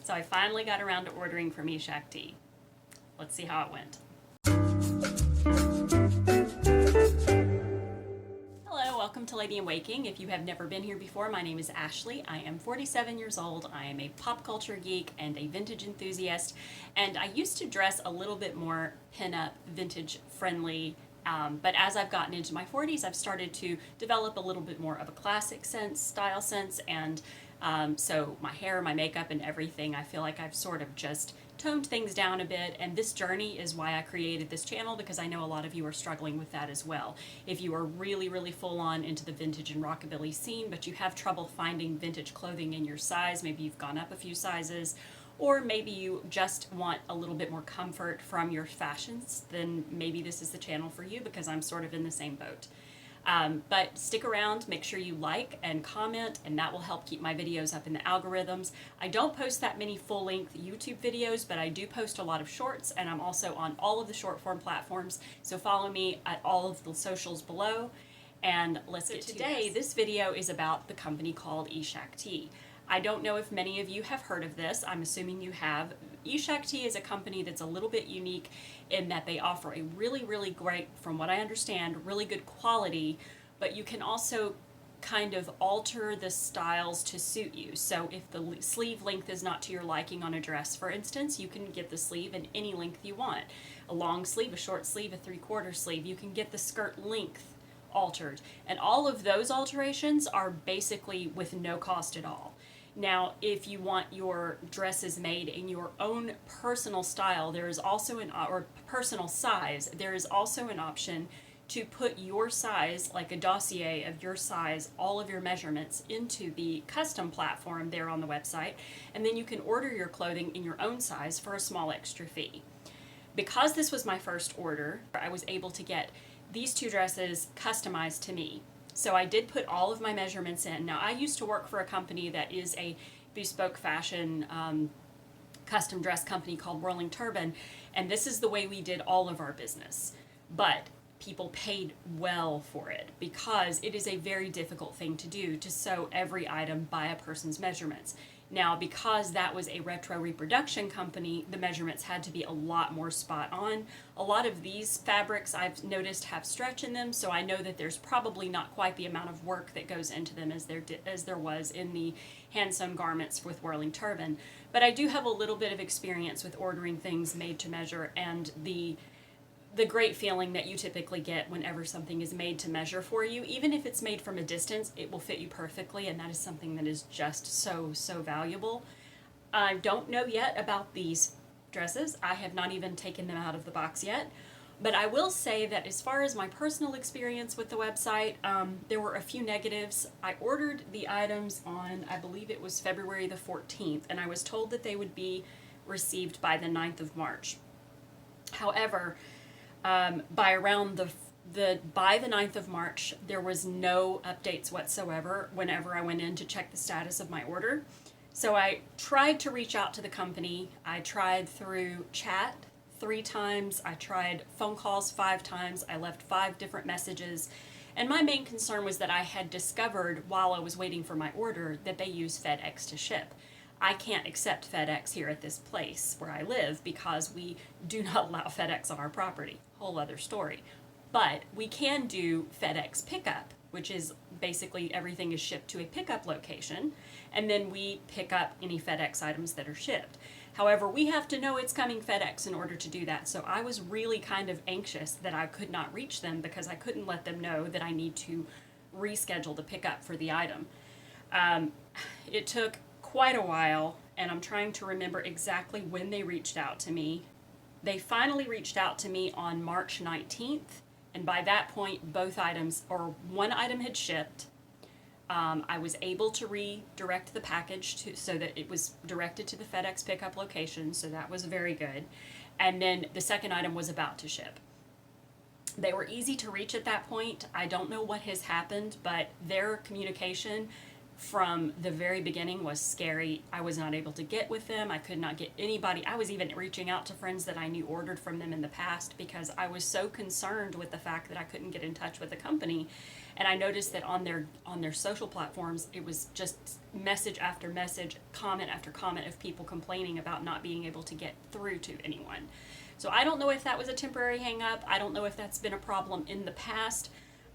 So I finally got around to ordering from Eshakti. Let's see how it went. Hello, welcome to Lady in Waking. If you have never been here before, my name is Ashley. I am 47 years old. I am a pop culture geek and a vintage enthusiast. And I used to dress a little bit more pin-up, vintage friendly. But as I've gotten into my 40s, I've started to develop a little bit more of a classic sense, style sense, and so my hair, my makeup, and everything, I feel like I've sort of just toned things down a bit, and this journey is why I created this channel, because I know a lot of you are struggling with that as well. If you are really, really full on into the vintage and rockabilly scene, but you have trouble finding vintage clothing in your size, maybe you've gone up a few sizes, or maybe you just want a little bit more comfort from your fashions, then maybe this is the channel for you, because I'm sort of in the same boat. But stick around, make sure you like and comment, and that will help keep my videos up in the algorithms. I don't post that many full-length YouTube videos, but I do post a lot of shorts, and I'm also on all of the short-form platforms, so follow me at all of the socials below. And let's get to today. This video is about the company called Eshakti. I don't know if many of you have heard of this. I'm assuming you have. Eshakti is a company that's a little bit unique in that they offer a really, really great, from what I understand, really good quality, but you can also kind of alter the styles to suit you. So if the sleeve length is not to your liking on a dress, for instance, you can get the sleeve in any length you want. A long sleeve, a short sleeve, a 3/4 sleeve. You can get the skirt length altered. And all of those alterations are basically with no cost at all. Now, if you want your dresses made in your own personal style, there is also or personal size, there is also an option to put your size, like a dossier of your size, all of your measurements into the custom platform there on the website, and then you can order your clothing in your own size for a small extra fee. Because this was my first order, I was able to get these two dresses customized to me. So I did put all of my measurements in. Now, I used to work for a company that is a bespoke fashion custom dress company called Whirling Turban, and this is the way we did all of our business. But people paid well for it because it is a very difficult thing to do, to sew every item by a person's measurements. Now, because that was a retro reproduction company, the measurements had to be a lot more spot on. A lot of these fabrics I've noticed have stretch in them, so I know that there's probably not quite the amount of work that goes into them as there was in the hand-sewn garments with Whirling Turban. But I do have a little bit of experience with ordering things made to measure, and the great feeling that you typically get whenever something is made to measure for you. Even if it's made from a distance, it will fit you perfectly, and that is something that is just so, so valuable. I don't know yet about these dresses. I have not even taken them out of the box yet, but I will say that as far as my personal experience with the website, there were a few negatives. I ordered the items on, I believe it was February the 14th, and I was told that they would be received by the 9th of March. However, by the 9th of March, there was no updates whatsoever whenever I went in to check the status of my order. So I tried to reach out to the company. I tried through chat 3 times. I tried phone calls 5 times. I left 5 different messages. And my main concern was that I had discovered while I was waiting for my order that they use FedEx to ship. I can't accept FedEx here at this place where I live because we do not allow FedEx on our property. Whole other story. But we can do FedEx pickup, which is basically everything is shipped to a pickup location, and then we pick up any FedEx items that are shipped. However, we have to know it's coming FedEx in order to do that, so I was really kind of anxious that I could not reach them because I couldn't let them know that I need to reschedule the pickup for the item. It took quite a while, and I'm trying to remember exactly when they reached out to me. They finally reached out to me on March 19th, and by that point, both items, or one item had shipped. I was able to redirect the package so that it was directed to the FedEx pickup location, so that was very good. And then the second item was about to ship. They were easy to reach at that point. I don't know what has happened, but their communication from the very beginning was scary. I was not able to get with them. I could not get anybody. I was even reaching out to friends that I knew ordered from them in the past because I was so concerned with the fact that I couldn't get in touch with the company. And I noticed that on their social platforms, it was just message after message, comment after comment of people complaining about not being able to get through to anyone. So I don't know if that was a temporary hang up. I don't know if that's been a problem in the past.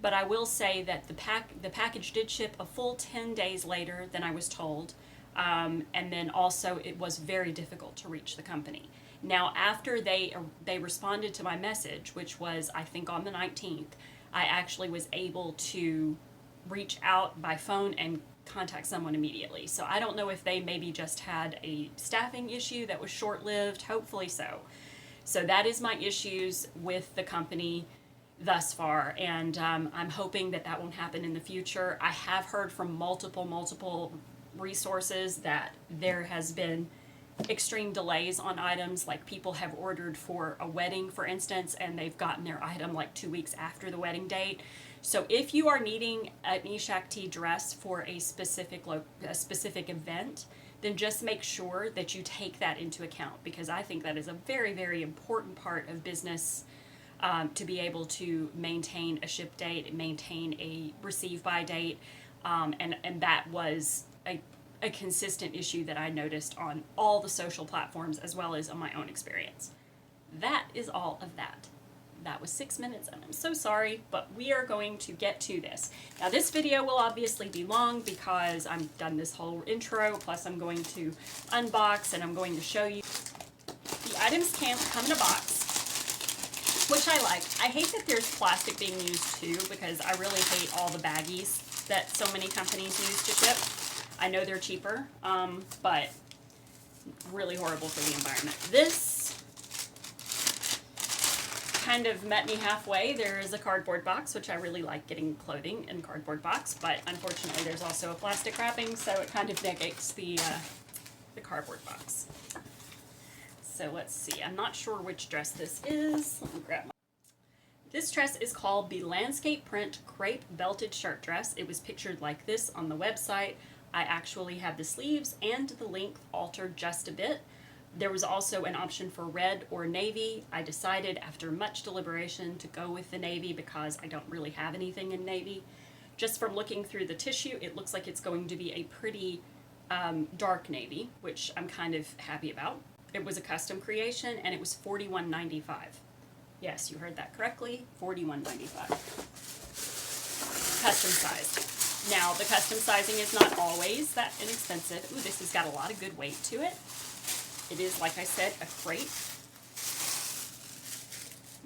But I will say that the package did ship a full 10 days later than I was told. And then also it was very difficult to reach the company. Now, after they responded to my message, which was, I think, on the 19th, I actually was able to reach out by phone and contact someone immediately. So I don't know if they maybe just had a staffing issue that was short-lived. Hopefully so. So that is my issues with the company thus far, and I'm hoping that that won't happen in the future. I have heard from multiple resources that there has been extreme delays on items, like people have ordered for a wedding, for instance, and they've gotten their item like 2 weeks after the wedding date. So if you are needing an Eshakti dress for a specific event, then just make sure that you take that into account, because I think that is a very important part of business. To be able to maintain a ship date, maintain a receive by date, and that was a consistent issue that I noticed on all the social platforms as well as on my own experience. That is all of that. That was 6 minutes, and I'm so sorry, but we are going to get to this. Now, this video will obviously be long because I'm done this whole intro, plus I'm going to unbox and I'm going to show you. The items come in a box, which I like. I hate that there's plastic being used too, because I really hate all the baggies that so many companies use to ship. I know they're cheaper, but really horrible for the environment. This kind of met me halfway. There is a cardboard box, which I really like getting clothing in cardboard box, but unfortunately there's also a plastic wrapping, so it kind of negates the cardboard box. So let's see, I'm not sure which dress this is. Let me grab my... This dress is called the Landscape Print Crepe Belted Shirt Dress. It was pictured like this on the website. I actually have the sleeves and the length altered just a bit. There was also an option for red or navy. I decided after much deliberation to go with the navy because I don't really have anything in navy. Just from looking through the tissue, it looks like it's going to be a pretty dark navy, which I'm kind of happy about. It was a custom creation, and it was $41.95. Yes, you heard that correctly, $41.95. Custom size. Now, the custom sizing is not always that inexpensive. Ooh, this has got a lot of good weight to it. It is, like I said, a crepe.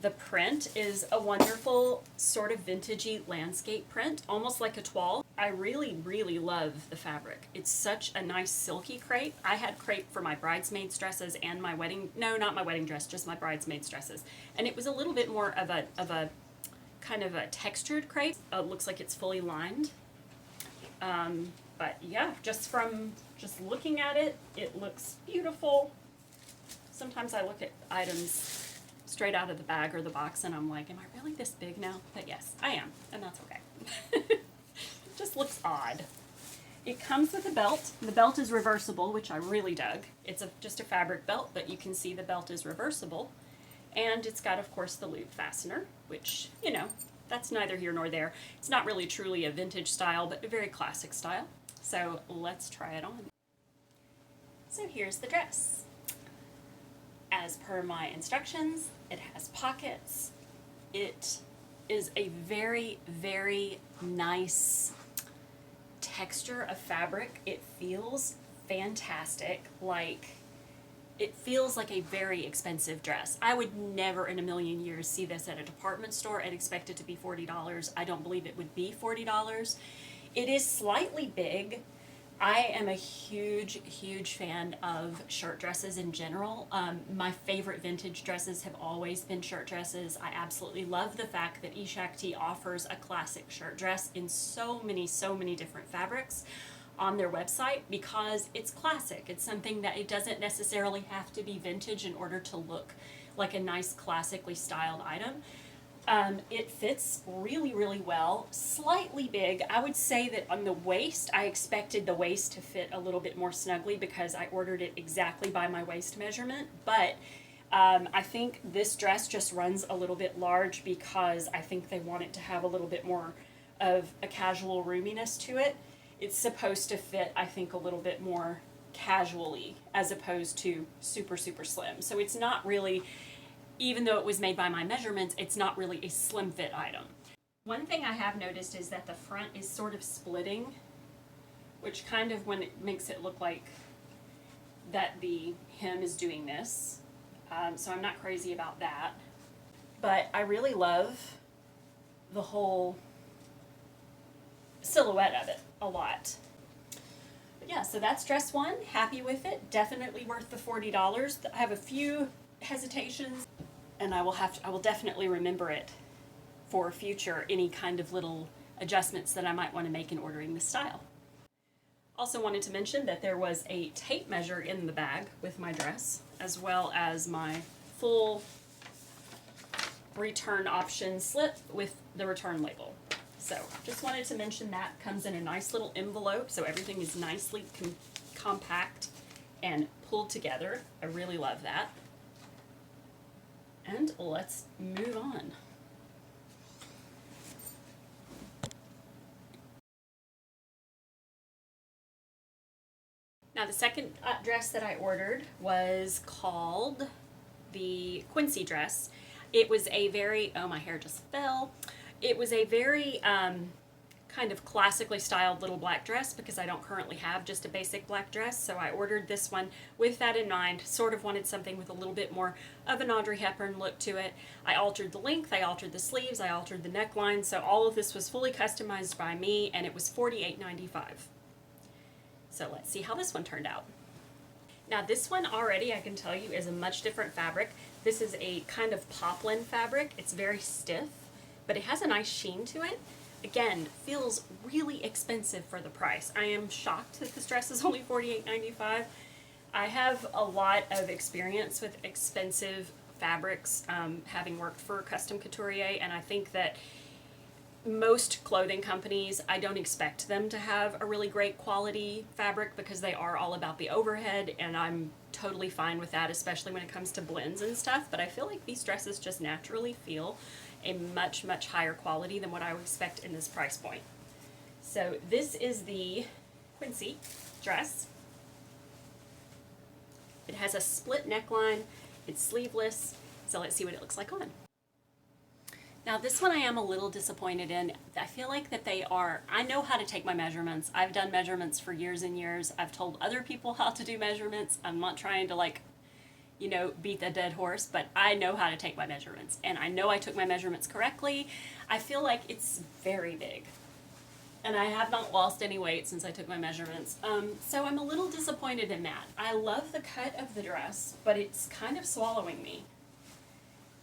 The print is a wonderful sort of vintagey landscape print, almost like a toile. I really love the fabric. It's such a nice silky crepe. I had crepe for my bridesmaids dresses and my wedding, no, not my wedding dress, just my bridesmaids dresses. And it was a little bit more of a kind of a textured crepe. Looks like it's fully lined. But yeah, just looking at it, it looks beautiful. Sometimes I look at items straight out of the bag or the box and I'm like, am I really this big now? But yes, I am, and that's okay. It just looks odd. It comes with a belt. The belt is reversible, which I really dug. It's just a fabric belt, but you can see the belt is reversible. And it's got, of course, the loop fastener, which, you know, that's neither here nor there. It's not really truly a vintage style, but a very classic style. So let's try it on. So here's the dress. As per my instructions, it has pockets. It is a very nice texture of fabric. It feels fantastic. It feels like a very expensive dress. I would never in a million years see this at a department store and expect it to be $40. I don't believe it would be $40. It is slightly big. I am a huge fan of shirt dresses in general. My favorite vintage dresses have always been shirt dresses. I absolutely love the fact that Eshakti offers a classic shirt dress in so many different fabrics on their website because it's classic. It's something that it doesn't necessarily have to be vintage in order to look like a nice classically styled item. It fits really, really well. Slightly big. I would say that on the waist, I expected the waist to fit a little bit more snugly because I ordered it exactly by my waist measurement. But I think this dress just runs a little bit large because I think they want it to have a little bit more of a casual roominess to it. It's supposed to fit, I think, a little bit more casually as opposed to super, super slim. So it's not really, even though it was made by my measurements, it's not really a slim fit item. One thing I have noticed is that the front is sort of splitting, which kind of when it makes it look like that the hem is doing this. So I'm not crazy about that. But I really love the whole silhouette of it a lot. But yeah, so that's dress one. Happy with it. Definitely worth the $40. I have a few hesitations, and I will definitely remember it for future, any kind of little adjustments that I might want to make in ordering this style. Also wanted to mention that there was a tape measure in the bag with my dress, as well as my full return option slip with the return label. So just wanted to mention that. Comes in a nice little envelope, so everything is nicely compact and pulled together. I really love that. And let's move on. Now the second dress that I ordered was called the Quincy Dress. It was a very, oh my hair just fell. It was a very kind of classically styled little black dress because I don't currently have just a basic black dress, so I ordered this one with that in mind. Sort of wanted something with a little bit more of an Audrey Hepburn look to it. I altered the length, I altered the sleeves, I altered the neckline, so all of this was fully customized by me, and it was $48.95. So let's see how this one turned out. Now this one already, I can tell you, is a much different fabric. This is a kind of poplin fabric. It's very stiff, but it has a nice sheen to it. Again, feels really expensive for the price. I am shocked that this dress is only $48.95. I have a lot of experience with expensive fabrics, having worked for custom couturier, and I think that most clothing companies, I don't expect them to have a really great quality fabric because they are all about the overhead, and I'm totally fine with that, especially when it comes to blends and stuff. But I feel like these dresses just naturally feel a much, much higher quality than what I would expect in this price point. So this is the Quincy dress. It has a split neckline, it's sleeveless, so let's see what it looks like on. Now this one I am a little disappointed in. I feel like that I know how to take my measurements. I've done measurements for years and years. I've told other people how to do measurements. I'm not trying to beat the dead horse, but I know how to take my measurements. And I know I took my measurements correctly. I feel like it's very big. And I have not lost any weight since I took my measurements. So I'm a little disappointed in that. I love the cut of the dress, but it's kind of swallowing me.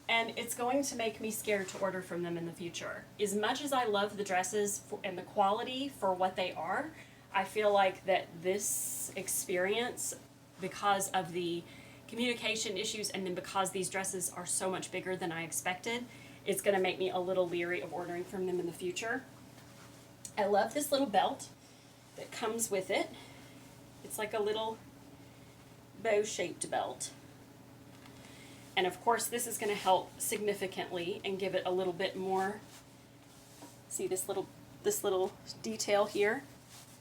And it's going to make me scared to order from them in the future. As much as I love the dresses and the quality for what they are, I feel like that this experience, because of the communication issues and then because these dresses are so much bigger than I expected, it's going to make me a little leery of ordering from them in the future. I love this little belt that comes with it. It's like a little bow-shaped belt. And of course this is going to help significantly and give it a little bit more. See this little detail here?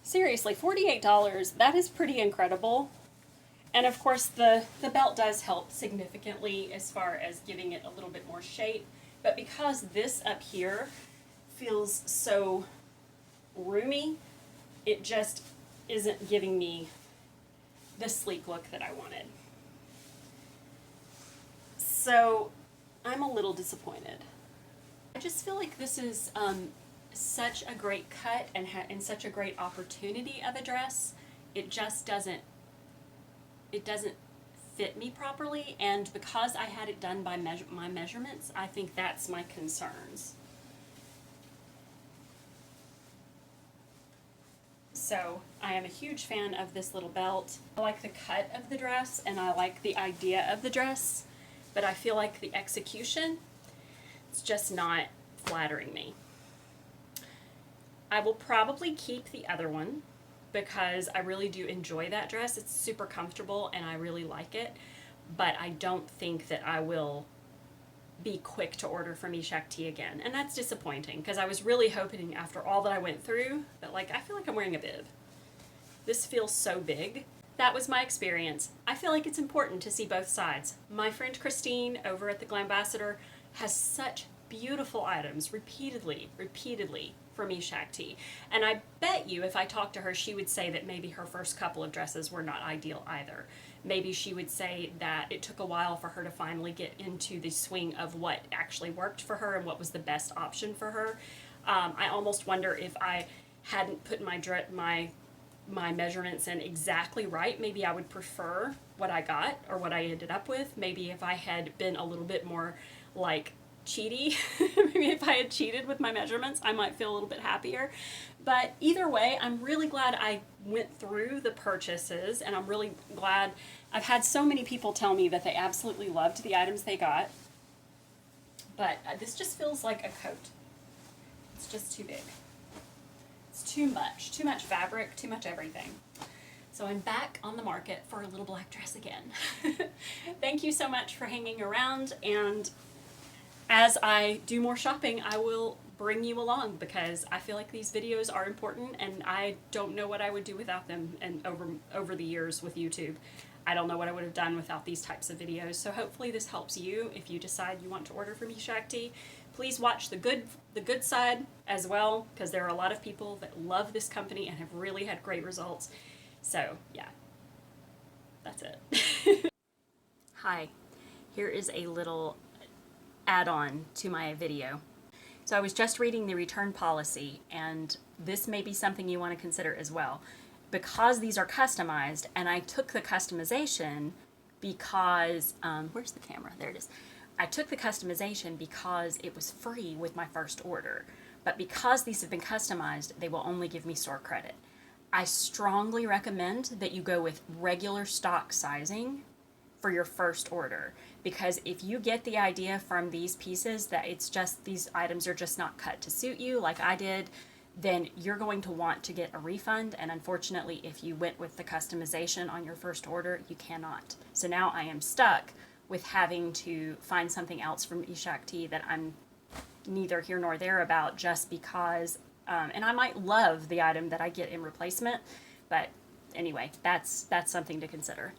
Seriously, $48, that is pretty incredible. And of course the belt does help significantly as far as giving it a little bit more shape. But because this up here feels so roomy, it just isn't giving me the sleek look that I wanted. So I'm a little disappointed. I just feel like this is such a great cut and such a great opportunity of a dress. It just doesn't fit me properly, and because I had it done by my measurements, I think that's my concerns. So I am a huge fan of this little belt. I like the cut of the dress and I like the idea of the dress, but I feel like the execution, it's just not flattering me. I will probably keep the other one because I really do enjoy that dress. It's super comfortable and I really like it, but I don't think that I will be quick to order from Eshakti again. And that's disappointing because I was really hoping after all that I went through that, like, I feel like I'm wearing a bib. This feels so big. That was my experience. I feel like it's important to see both sides. My friend Christine over at the Glambassador has such beautiful items repeatedly from Eshakti. And I bet you if I talked to her, she would say that maybe her first couple of dresses were not ideal either. Maybe she would say that it took a while for her to finally get into the swing of what actually worked for her and what was the best option for her. I almost wonder if I hadn't put my measurements in exactly right, maybe I would prefer what I got or what I ended up with. Maybe if I had been a little bit more like cheaty, maybe if I had cheated with my measurements, I might feel a little bit happier. But either way, I'm really glad I went through the purchases, and I'm really glad. I've had so many people tell me that they absolutely loved the items they got, but this just feels like a coat. It's just too big. It's too much fabric, too much everything. So I'm back on the market for a little black dress again. Thank you so much for hanging around, and as I do more shopping, I will bring you along because I feel like these videos are important and I don't know what I would do without them. And over the years with YouTube, I don't know what I would have done without these types of videos. So hopefully this helps you if you decide you want to order from Eshakti. Please watch the good side as well, because there are a lot of people that love this company and have really had great results. So yeah, that's it. Hi, here is a little add-on to my video. So I was just reading the return policy, and this may be something you want to consider as well. Because these are customized, and I took the customization because, where's the camera? There it is. I took the customization because it was free with my first order. But because these have been customized, they will only give me store credit. I strongly recommend that you go with regular stock sizing for your first order, because if you get the idea from these pieces that it's just these items are just not cut to suit you like I did, then you're going to want to get a refund, and unfortunately if you went with the customization on your first order, you cannot. So now I am stuck with having to find something else from Eshakti that I'm neither here nor there about, just because and I might love the item that I get in replacement, but anyway, that's something to consider.